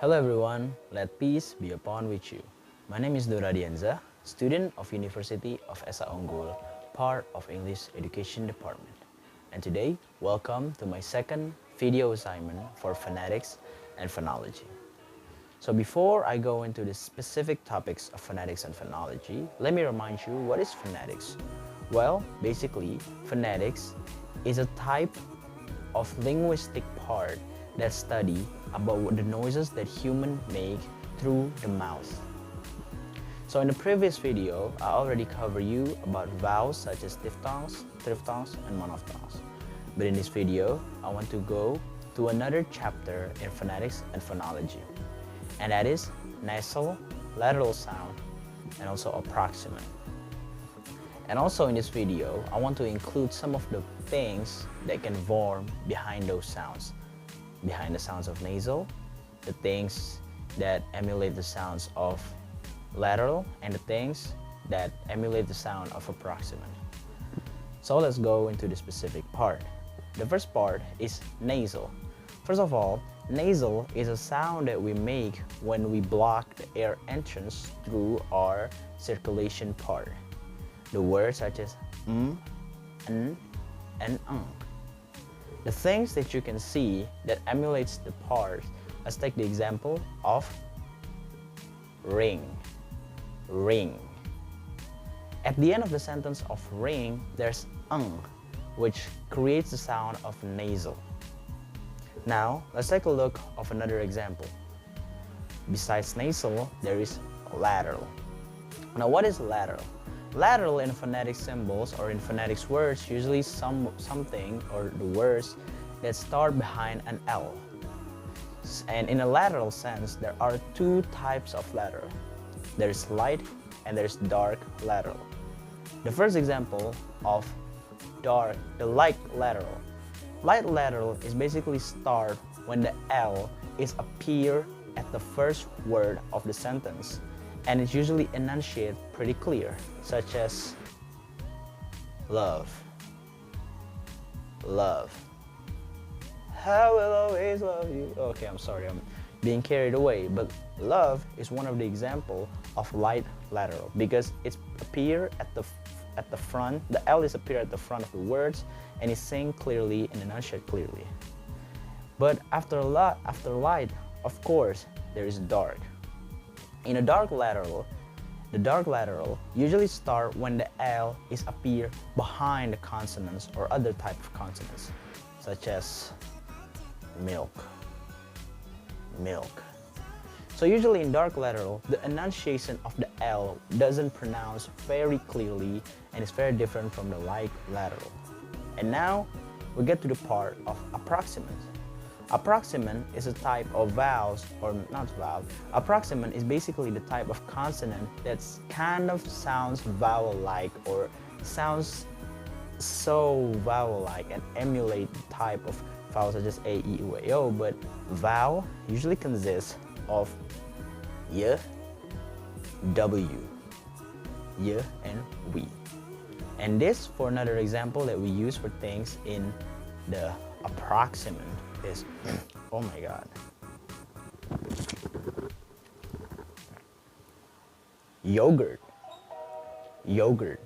Hello everyone, let peace be upon with you. My name is Nuradianza, student of University of Esa Unggul, part of English Education Department. And today, welcome to my second video assignment for phonetics and phonology. So before I go into the specific topics of phonetics and phonology, let me remind you what is phonetics. Well, basically, phonetics is a type of linguistic part that study about the noises that humans make through the mouth. So in the previous video, I already covered you about vowels such as diphthongs, triphthongs, and monophthongs. But in this video, I want to go to another chapter in phonetics and phonology, and that is nasal, lateral sound, and also approximant. And also in this video, I want to include some of the things that can form behind those sounds. Behind the sounds of nasal, the things that emulate the sounds of lateral, and the things that emulate the sound of approximant. So let's go into the specific part. The first part is nasal. First of all, nasal is a sound that we make when we block the air entrance through our circulation part. The words such as n, and The things that you can see that emulates the part, let's take the example of ring, ring. At the end of the sentence of ring, there's which creates the sound of nasal. Now, let's take a look of another example. Besides nasal, there is lateral. Now, what is lateral? Lateral in phonetic symbols or in phonetics words usually something or the words that start behind an L. And in a lateral sense, there are two types of lateral. There's light and there's dark lateral. The first example of the light lateral. Light lateral is basically start when the L is appear at the first word of the sentence, and it's usually enunciated pretty clear, such as love, love. I will always love you. Okay, I'm sorry, I'm being carried away, but love is one of the example of light lateral because it's appear at the front. The L is appear at the front of the words, and is sing clearly and enunciate clearly. But after light, of course, there is dark. In a dark lateral, the dark lateral usually start when the L is appear behind the consonants or other type of consonants, such as milk, milk. So usually in dark lateral, the enunciation of the L doesn't pronounce very clearly and it's very different from the light lateral. And now we get to the part of approximant. Approximant is a type of vowels, or not vowel. Approximant is basically the type of consonant that's kind of sounds vowel-like or sounds so vowel-like and emulate the type of vowels such as A, E, U, A, O. But vowel usually consists of y, w, y, and we. And this, for another example that we use for things in the approximant, is oh my god, yogurt, yogurt.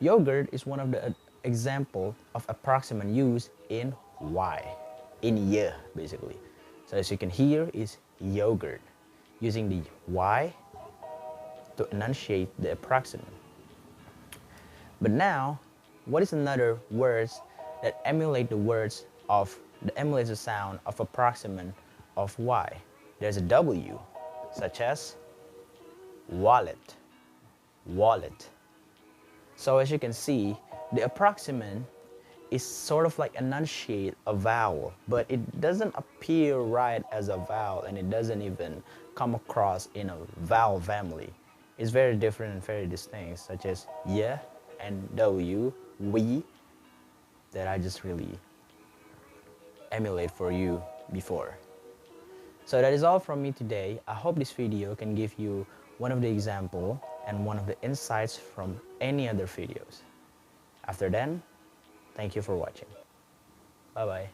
Yogurt is one of the example of approximant used in Y, in y basically. So as you can hear is yogurt, using the Y to enunciate the approximant. But now, what is another words that emulate the words of emulates the sound of approximant of Y? There's a W, such as wallet, wallet. So as you can see, the approximant is sort of like enunciate a vowel, but it doesn't appear right as a vowel, and it doesn't even come across in a vowel family. It's very different and very distinct, such as y and W, we, that I just really emulate for you before. So that is all from me today. I hope this video can give you one of the example and one of the insights from any other videos. After then, thank you for watching. Bye bye.